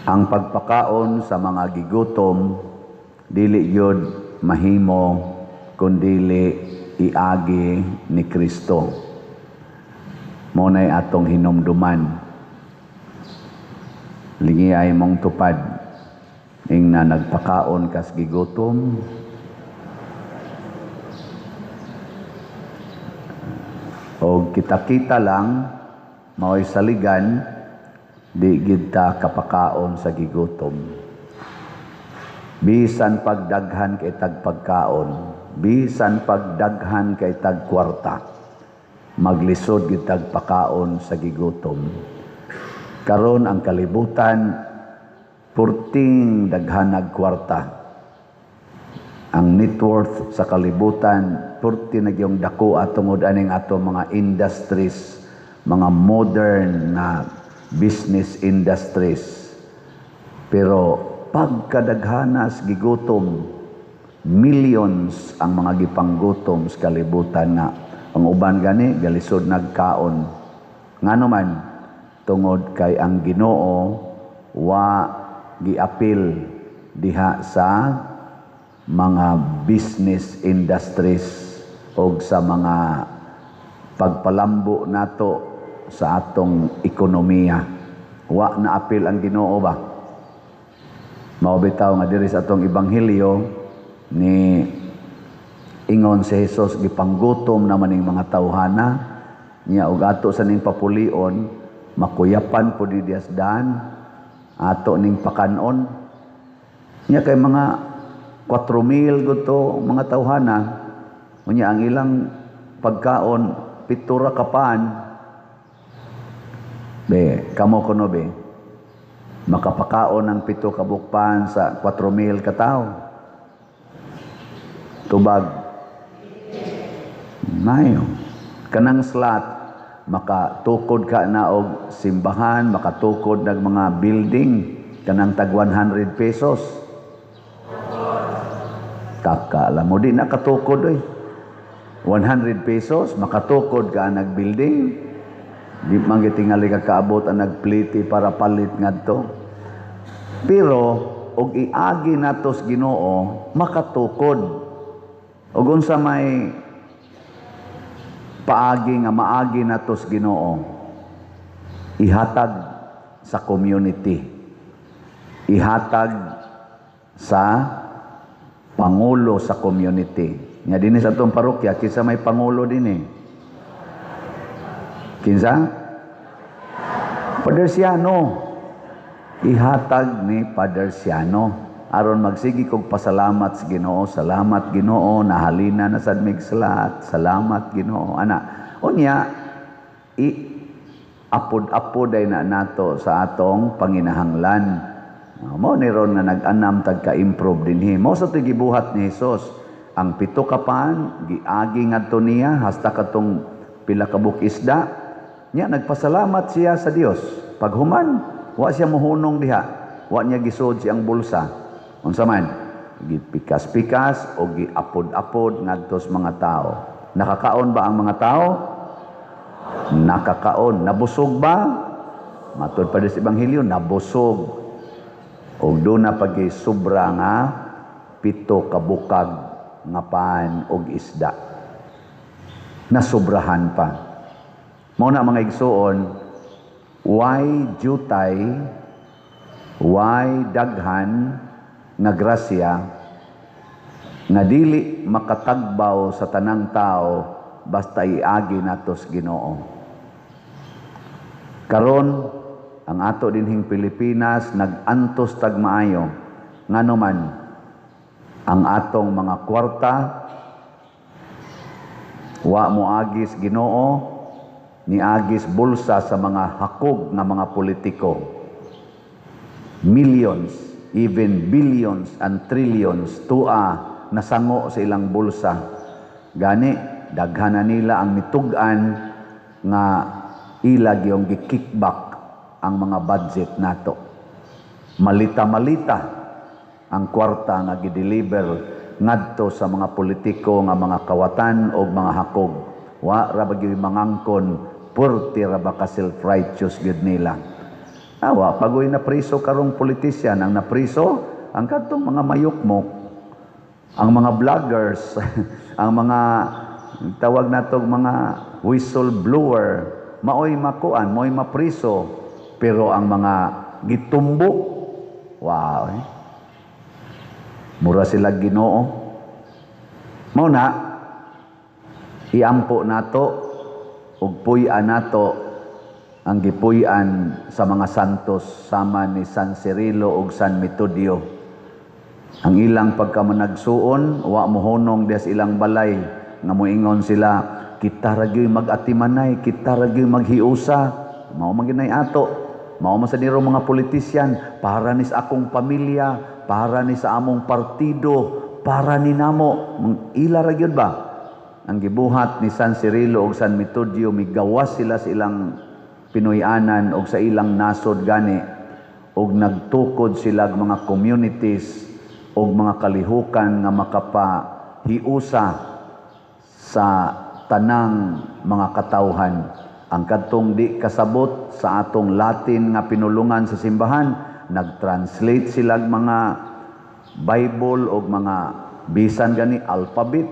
Ang pagpakaon sa mga gigutom dili yun mahimo kundili iagi ni Kristo. Munay atong hinumduman. Lingi ay mong tupad ing na nagpakaon kas gigutom. O kita-kita lang mao'y saligan di gid ta kapakaon sa gigutom. Bisan pagdaghan kay tagpagkaon, bisan pagdaghan kay tagkwarta, maglisod gid tagpakaon sa gigutom. Karon ang kalibutan purting daghan nagkwarta. Ang net worth sa kalibutan purti nagyong dako tungod aning ato mga industries, mga modern na business industries. Pero pagkadaghanas gigutom, millions ang mga gipanggutom sa kalibutan na ang uban gani galisod nagkaon. Ngano man tungod kay ang Ginoo wa giapil diha sa mga business industries o sa mga pagpalambo nato sa atong ekonomiya. Wa na apil ang Ginoo ba? Mao bitaw nga diri sa atong ebanghelyo ni ingon si Jesus gipanggutom naman ning mga tawhana niya og ato sa ning papulion makuyapan po di diasdan ato ning pakanon niya kay mga 4,000 gud to mga tawhana unya ang ilang pagkaon pitura ka paan be kamo kuno be makapakaon ng 7 ka bukpan sa 4,000 ka tawo tubag mayo kanang slot makatukod ka na og simbahan makatukod ng mga building kanang tag 100 pesos taka alam mo di nakatukod oy 100 pesos makatukod ka nag building di man gitingali ka kaabot ang nagpliti para palit ngadto pero og iagi natos Ginoo makatukod og unsa may paagi nga maagi natos Ginoo ihatag sa community ihatag sa pangulo sa community nya dinhi sa atong parokya kinsa may pangulo dinhi kinsa Father Siano ihatag ni Father Siano aron magsigi kog pasalamat sa Ginoo. Salamat Ginoo nahalina na sad mig salat. Salamat Ginoo ana. Unya apod-apod ay na nato sa atong panginahanglan. Mao ni ron nga nag-anam tag ka-improve dinhi. Mao sa gibuhat ni Hesus. Ang 7 ka paan giagi ngadto niya hasta katong pila ka buk isda. Nya nagpasalamat siya sa Dios. Paghuman wa siya mohunong diha. Wa niya gisod siyang bulsa. Unsa man gipikas-pikas o giapod-apod ngadto sa mga tao. Nakakaon ba ang mga tao? Nakakaon. Nabusog ba? Matud pa sa ebanghelyo nabusog. Og do na pagisubra nga 7 ka bukag nga paan og isda. Nasubrahan pa. Mao na mga igsuon, why jutay, why daghan nga grasya nga dili makatagbaw sa tanang tao basta iagi natos Ginoo. Karon ang ato dinhing Pilipinas nag-antos tag maayo ngano man ang atong mga kwarta wa mo agis Ginoo ni agis bulsa sa mga hakog nga mga politiko. Millions, even billions and trillions nasango sa ilang bulsa. Gani daghan na nila ang mitug-an nga ilag yung gi-kickback ang mga budget nato. Malita-malita ang kwarta nga gi-deliver ngadto sa mga politiko nga mga kawatan o mga hakog. Wa ra ba gyud mangangkon purti ra ba ka self-righteous gyud nila. Awa, pagoy na priso karong politisyan, ang napriso, ang katong mga mayukmok, ang mga vloggers, ang mga tawag natong mga whistleblower, maoy makuan, maoy mapriso, pero ang mga gitumbok, wow, mura sila Ginoo. Mao na, iampo nato, ug puy-an nato, ang gipuy-an sa mga santos sama ni San Cirilo ug San Metodio. Ang ilang pagkamanagsuon, wa mohonong des ilang balay nga moingon sila, kita ra gyud mag-atimanay, kita ra gyud maghiusa. Mao man ginay ato. Mao man sa niro mga politisyan, para ni sa akong pamilya, para ni sa among partido, para ni namo. Ila ra gyud ba? Ang gibuhat ni San Cirilo ug San Metodio, migawas sila sa ilang Pinoyanan o sa ilang nasod gani o nagtukod sila mga communities o mga kalihukan nga makapahiusa sa tanang mga katawhan. Ang kadtong di kasabot sa atong Latin nga pinulungan sa simbahan, nag-translate sila mga Bible o mga bisan gani alphabet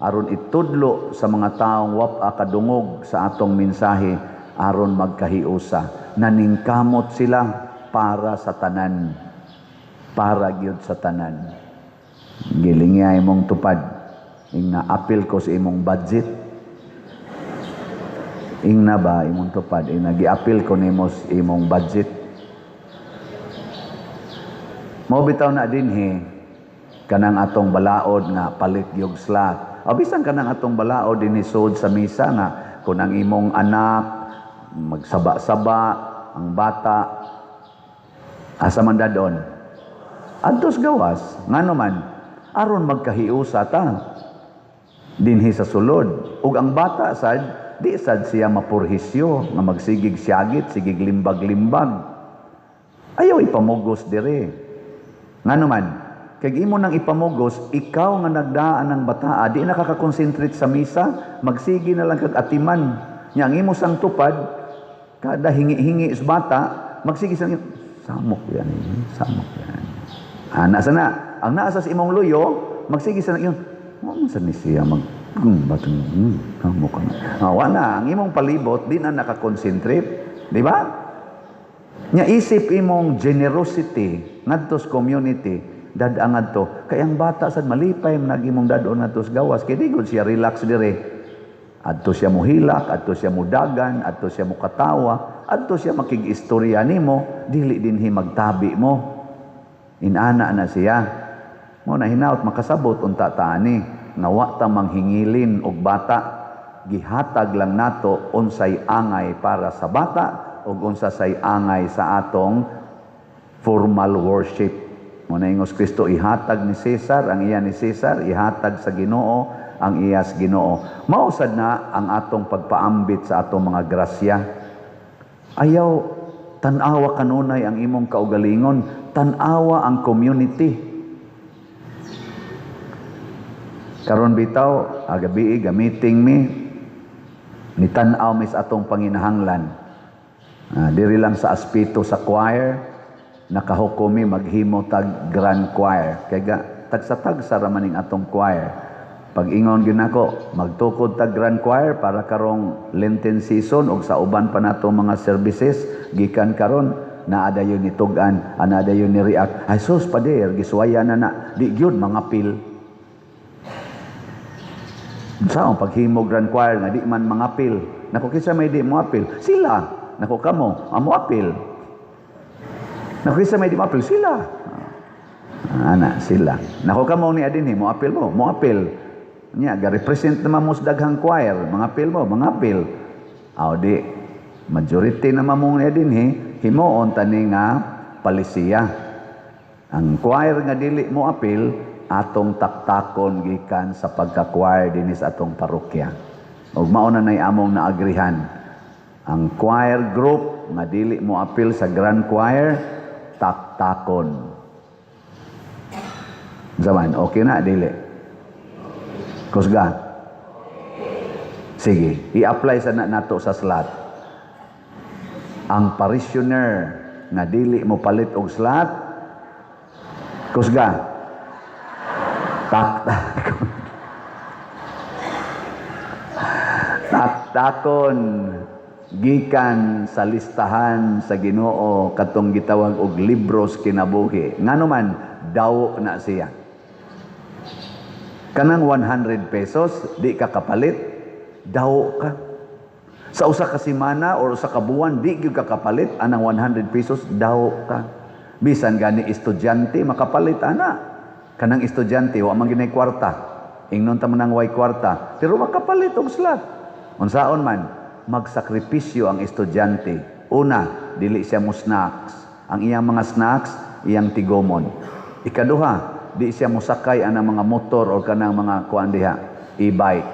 aron itudlo sa mga taong wapa kadungog sa atong mensahe aron magkahiusa. Naningkamot sila para sa tanan, para gyud sa tanan. Gilingya imong tupad, ing na-apil ko sa imong budget, ing na ba imong tupad, ing nagi-apil ko nimo sa imong budget. Mao bitaw na dinhi kanang atong balaod nga palit gyud slot. Bisan kanang atong balaod dinhi sud sa misa nga kung ang imong anak magsaba-saba ang bata asa man dadon adtos gawas ngano man aron magkahiusa ta dinhi sa sulod ug ang bata sad di sad siya mapurhisyo nga magsigig siyagit sigig limbag-limbag ayaw ipamugos dire ngano man kay imo nang ipamugos ikaw nga nagdaan ng bataa di nakaka-concentrate sa misa magsigi na lang kag atiman nya ang imo sang tupad kada hingi-hingi sa bata, magsige sa samok yan. Nasa na. Ang naasa sa imong luyo, magsige sa yun. Saan ni siya samok ka na. Wala. Ang imong palibot, di na nakakonsentrate. Di ba? Nya isip imong generosity, ngadtos community, dadangad to. Kaya ang bata sad malipay, nag-imong dadon ngadtos gawas. Kaya di gud siya relax dire. Adto siya mo hilak, adto siya mo dagan, adto siya mo katawa, adto siya makig-istorya nimo, dili dinhi magtabi mo. Inana na siya. Mo na hinaut makasabot unta taani nga wa ta manghingilin og bata. Gihatag lang nato unsay angay para sa bata ug unsa say angay sa atong formal worship. Mo na ingos Kristo ihatag ni Cesar, ang iya ni Cesar ihatag sa Ginoo ang iyas Ginoo. Mausad na ang atong pagpaambit sa atong mga grasya. Ayaw tan-awa kanunay ang imong kaugalingon, tan-awa ang community. Karon bitaw, agabi gamiting mi ni tan-aw mis atong panginahanglan. Diri lang sa aspito sa choir, nakahukumi maghimo tag grand choir. Kaya tagsa-tagsa ra maning atong choir. Pag ingon gyud nako, magtukod tag grand choir para karong Lenten season ug sa uban pa nato mga services gikan karon naadayon ni tugan, anadayon ni react. Ay sus pader giswaya na di gyud mga pil. Sao paghimo grand choir nga di man mga pil. Nako kinsa may di mo apil? Sila. Nako kamo, amo apil. Nako kinsa may di mo apil? Sila. Ana sila. Nako kamo ni adin mo apil mo, mo apil. Nya ga-represent naman mo sa daghang choir, mga apil mo, mga apil. Di majority naman mong din himuon tani nga palisiya. Ang choir nga dili mo apil, atong taktakon gikan sa pagka-choir dinhi sa atong parokya. Ug mao na nay among naagrihan. Ang choir group nga dili mo apil sa grand choir, taktakon. Zaman, okay na dili. Kusga. Sige, i-apply sa nato sa slot. Ang parishioner nga dili mo palit og slot? Kusga. Taktakon. Taktakon gikan sa listahan sa Ginoo katong gitawag og libros kinabuhi. Ngano man daw na siya. Kanang 100 pesos, di ka kapalit, daw ka. Sa usa ka semana or usa ka buwan, di gyud ka kapalit anang 100 pesos, daw ka. Bisan gani estudyante makapalit ana. Kanang estudyante wa man ginay kwarta. Ingnon ta man way kwarta, pero makapalit og slot. Unsaon man, magsakripisyo ang estudyante. Una, dili siya mo snacks. Ang iyang mga snacks, iyang tigomon. Ikaduha, di siya mosakay anang mga motor o kanang mga kuan diha, e-bike.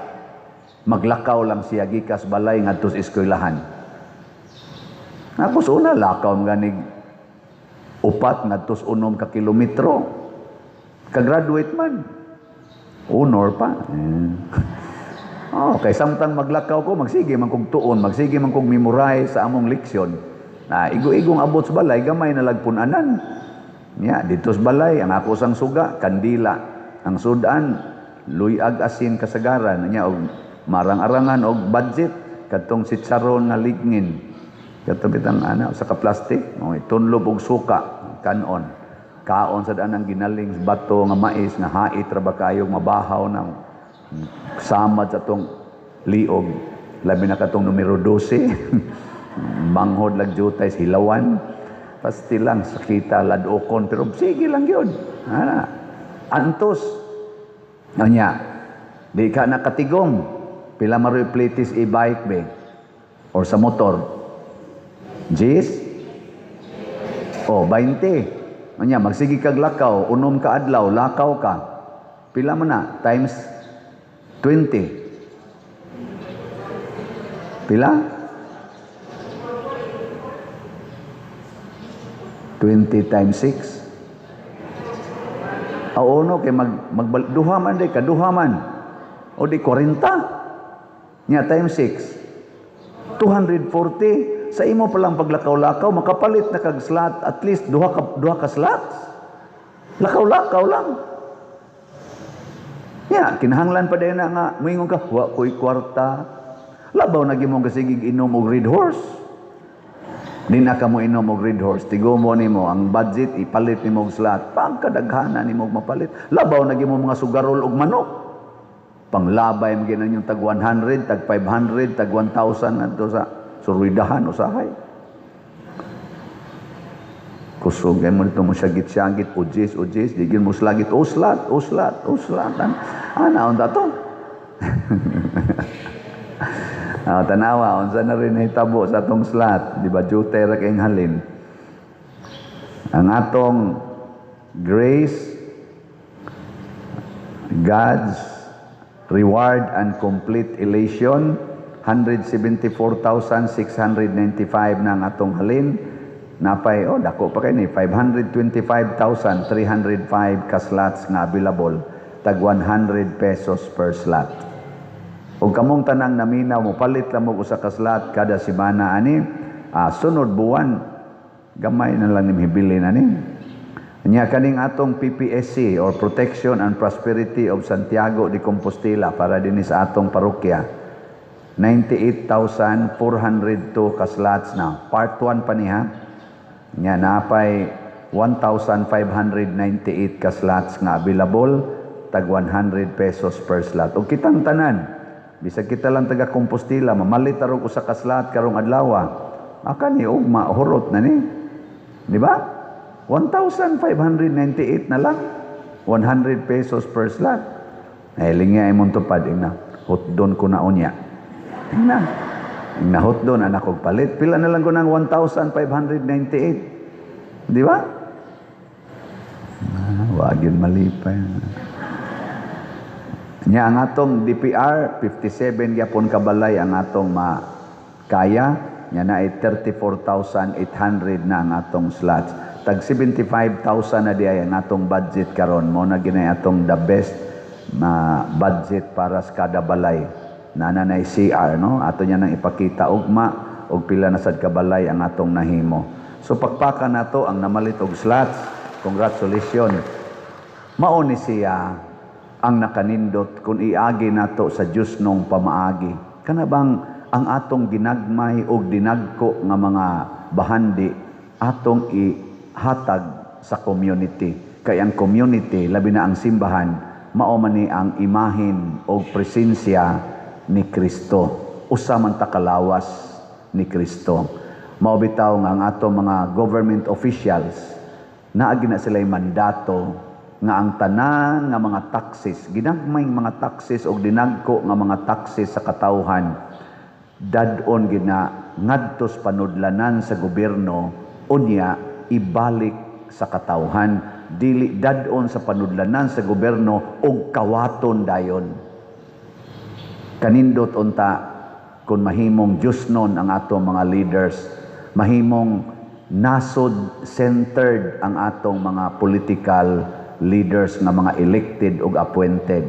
Maglakaw lang siya gikas balay ngadto sa eskwelahan. Tapos una lakaw ganig upat ngadto sa 6 ka kilometro. Ka-graduate man. Honor pa. Okay, samtang maglakaw ko, magsige man kog tuon, magsige man kog memorize sa among leksyon. Igo-igong abot sa balay, gamay na lagpunanan. Dito sa balay, ang ako sang suga, kandila. Ang sudan, luyag asin kasagaran. Og marang-arangan og budget. Katong sitsaron na lignin. Katong bitang sa kaplastik. Tunlob og suka, kanon. Kaon sa daan ang ginaling bato nga mais, nga hait, raba kayong mabahaw ng samad sa tong liog. Labi na katong numero 12. Manghod lagjutay sa hilawan. Pasti lang sakita ladokon pero sige lang yun. Antos. Nya, di ka nakatigom. Pila maroy plitis e-bike be or sa motor. Jis? 20. Nya, magsige kag lakaw, unom ka adlaw, lakaw ka. Pila mo na times 20. Pila? 20 times 6. Uno kay magduhaman day kaduhaman. O di 40. Nya times 6. 240 sa imo pa lang paglakaw-lakaw makapalit na kag slot at least duha ka slots. Lakaw-lakaw lang. Nya kinahanglan pa din na nga moingon ka wa koy kwarta. Labaw na gimong kasigig inom og red horse. Di na ka mo inom og red horse, tigumo nimo ang budget ipalit nimo og slot. Pagkadaghana nimo mapalit. Labaw na gimo mga sugarol og manok. Panglabay mo ginan yung tag 100, tag 500, tag 1,000 adto sa surwidahan usahay. Kusog mo dito mo syagit-syagit, ujis, di gin mo slagit, uslat. Ana unta to. Tanawa, unsa na rin hitabo sa atong slot, di ba jutay ra kay halin. Ang atong grace, God's reward and complete elation, 174,695 na ang atong halin. Napay, dako pa kayo ni, 525,305 ka slots nga available, tag 100 pesos per slot. Kung kamong tanang naminaw mo, palit lang mo usa ka slot kada semana ani, sunod buwan, gamay na lang ni hibilin ani. Nya kaning atong PPSC or Protection and Prosperity of Santiago de Compostela para din sa atong parokya, 98,402 ka slots na. Part 1 pa niya. Nya napay 1,598 ka slots nga available, tag 100 pesos per slot. O kitang tanan, bisag kita lang taga Compostela, mamalit tarong usa ka slot karong adlaw. Aka ni ugma horot na ni. Di ba? 1,598 na lang. 100 pesos per slot. Lingya imong tupad na. Hotdon ko na unya. Na hotdon anak kog palit. Pila na lang ko ng 1,598. Di ba? Wag yun malipay. Nya ang atong DPR 57 gyapon kabalay ang atong makaya, nya na ay 34,800 na ang atong slots. Tag 75,000 na diay ang atong budget karon. Mo na ginay atong the best budget para sa kada balay. Nanay CR no, ato nya nang ipakita ugma og pila na sad kabalay ang atong nahimo. So pakpakan nato ang namalit og slots. Congratulations. Mao ni siya ang nakanindot kung iagi nato sa Dios nung pamaagi. Kana bang ang atong ginagmay og dinagko nga mga bahandi atong ihatag sa community. Kay ang community, labi na ang simbahan, mao man ni ang imahin o presensya ni Kristo. Usa man ta kalawas ni Kristo. Mao bitaw nga ang ato mga government officials naagi na sila'y mandato nga ang tanan nga mga taxes, ginagmay mga taxes o dinagko nga mga taxes sa katawhan, dadon gina ngadtos panudlanan sa gobyerno unya ibalik sa katawhan, dili dadon sa panudlanan sa gobyerno og kawaton dayon. Kanindot unta kung mahimong Diyos nun ang atong mga leaders, mahimong nasod-centered ang atong mga political leaders nga mga elected ug appointed.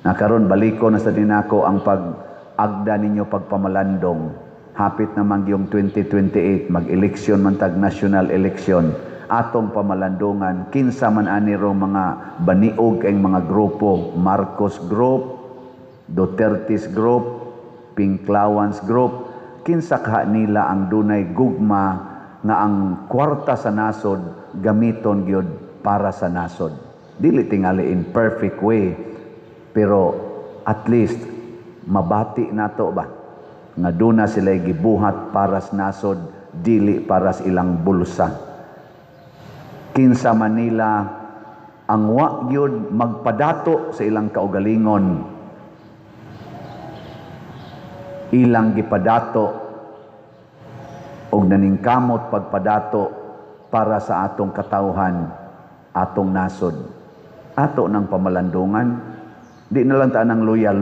Nakaron baliko na sa dinako ang pag-agda ninyo pagpamalandong. Hapit naman yung 2028, mag-eleksyon man tag national election. Atong pamalandungan, kinsa man aniro mga baniog kayong mga grupo, Marcos Group, Duterte's Group, Pinklawans Group, kinsa ka nila ang dunay gugma nga ang kwarta sa nasod gamiton gyud para sa nasod. Dili tingali in perfect way, pero at least mabati nato ba nga duna sila gibuhat para sa nasod, dili para sa ilang bulsa. Kinsa man nila ang wa gyud magpadato sa ilang kaugalingon, ilang gipadato og naningkamot pagpadato para sa atong katawhan, atong nasod, ato ng pamalandungan. Di na lang tanang loyal,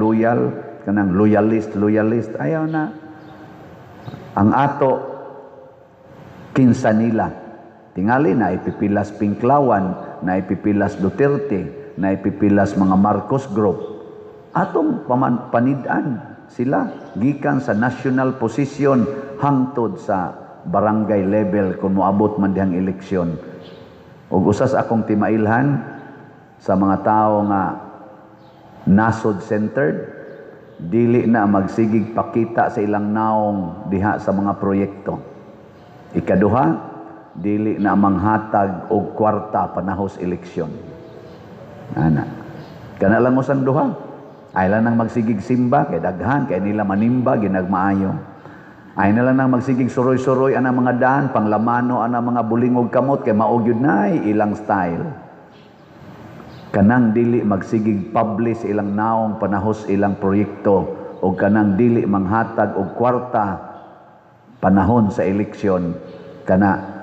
kanang loyalist, ayaw na. Ang ato, kinsa nila, tingali na ipipilas Pinklawan, na ipipilas Duterte, na ipipilas mga Marcos Group, atong panidan sila gikan sa national position hangtod sa barangay level kung moabot man dihang eleksyon. Ug usas akong timailhan sa mga tao nga nasod-centered, dili na magsigig pakita sa ilang naong diha sa mga proyekto. Ikaduha, dili na manghatag og kwarta panahos eleksyon. Ana. Kana lang usang duha. Ay lang nang magsigig simba, kay daghan, kay nila manimba, ginagmaayo. Ay na lang nang magsigig suroy-suroy anang mga daan, panglamano anang mga bulingog kamot, kay maugyod na ilang style. Kanang dili magsigig publish ilang naong panahos ilang proyekto, o kanang dili manghatag og kwarta panahon sa eleksyon, kana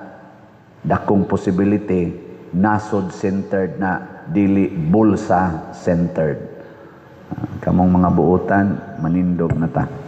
dakong possibility nasod-centered na dili bulsa-centered. Kamong mga buotan, manindog na ta.